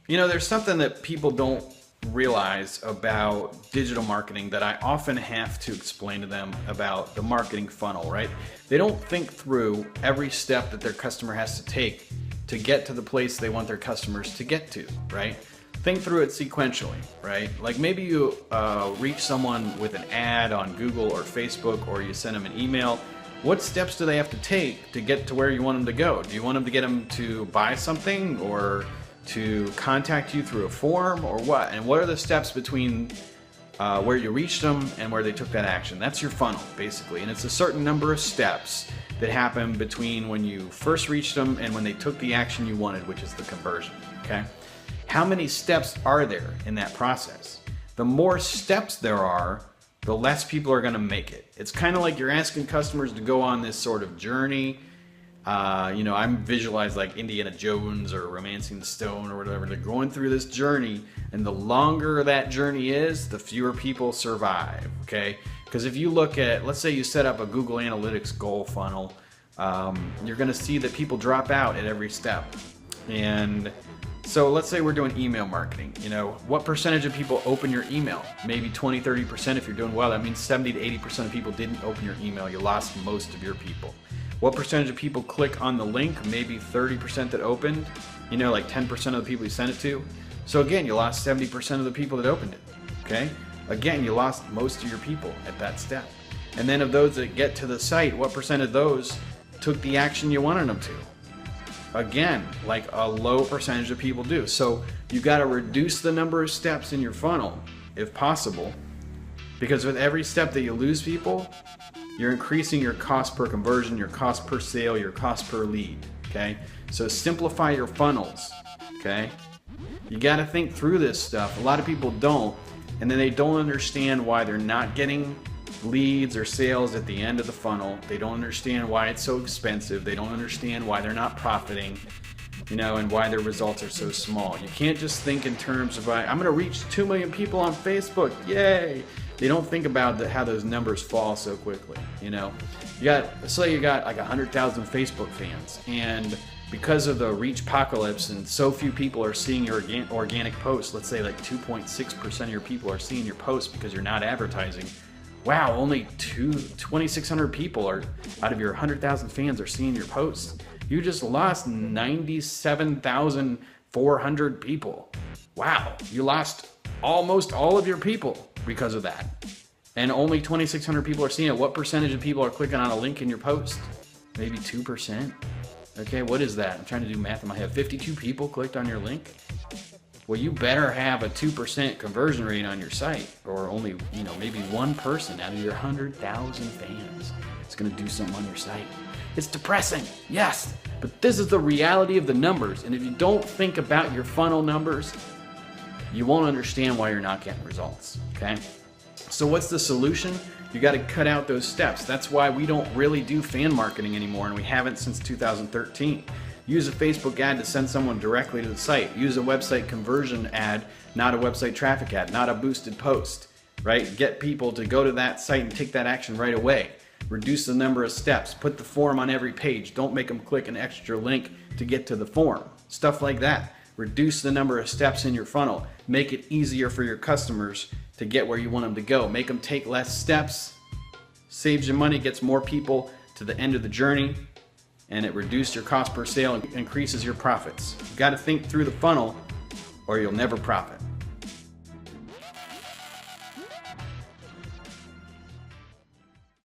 There's something that people don't realize about digital marketing that I often have to explain to them about the marketing funnel, right? They don't think through every step that their customer has to take to get to the place they want their customers to get to, right? Think through it sequentially, right? Like maybe you reach someone with an ad on Google or Facebook, or you send them an email. What steps do they have to take to get to where you want them to go? Do you want them to get them to buy something, or to contact you through a form, or what? And what are the steps between where you reached them and where they took that action? That's your funnel, basically. And it's a certain number of steps that happen between when you first reached them and when they took the action you wanted, which is the conversion, okay? How many steps are there in that process? The more steps there are, the less people are gonna make it. It's kind of like you're asking customers to go on this sort of journey. I'm visualized like Indiana Jones or Romancing the Stone or whatever. They're going through this journey, and the longer that journey is, the fewer people survive, okay? Because if you look at, let's say you set up a Google Analytics goal funnel, you're gonna see that people drop out at every step. And so let's say we're doing email marketing. What percentage of people open your email? Maybe 20, 30% if you're doing well. That means 70 to 80% of people didn't open your email. You lost most of your people. What percentage of people click on the link? Maybe 30% that opened, like 10% of the people you sent it to. So again, you lost 70% of the people that opened it, okay? Again, you lost most of your people at that step. And then of those that get to the site, what percent of those took the action you wanted them to? Again, like a low percentage of people do. So you got to reduce the number of steps in your funnel if possible, because with every step that you lose people, you're increasing your cost per conversion, your cost per sale, your cost per lead, okay? So simplify your funnels, okay? You gotta think through this stuff. A lot of people don't, and then they don't understand why they're not getting leads or sales at the end of the funnel. They don't understand why it's so expensive. They don't understand why they're not profiting, and why their results are so small. You can't just think in terms of, I'm gonna reach 2 million people on Facebook, yay! They don't think about how those numbers fall so quickly, Let's say you got like 100,000 Facebook fans, and because of the reach apocalypse and so few people are seeing your organic posts, let's say like 2.6% of your people are seeing your posts because you're not advertising. Wow, only 2,600 people out of your 100,000 fans are seeing your posts. You just lost 97,400 people. Wow, you lost almost all of your people because of that. And only 2,600 people are seeing it. What percentage of people are clicking on a link in your post? Maybe 2%. Okay, what is that? I'm trying to do math in my head. 52 people clicked on your link? Well, you better have a 2% conversion rate on your site, or only, maybe one person out of your 100,000 fans is gonna do something on your site. It's depressing, yes, but this is the reality of the numbers. And if you don't think about your funnel numbers, you won't understand why you're not getting results, okay? So what's the solution? You got to cut out those steps. That's why we don't really do fan marketing anymore, and we haven't since 2013. Use a Facebook ad to send someone directly to the site. Use a website conversion ad, not a website traffic ad, not a boosted post, right? Get people to go to that site and take that action right away. Reduce the number of steps. Put the form on every page. Don't make them click an extra link to get to the form. Stuff like that. Reduce the number of steps in your funnel. Make it easier for your customers to get where you want them to go. Make them take less steps. Saves you money, gets more people to the end of the journey, and it reduces your cost per sale and increases your profits. You got to think through the funnel or you'll never profit.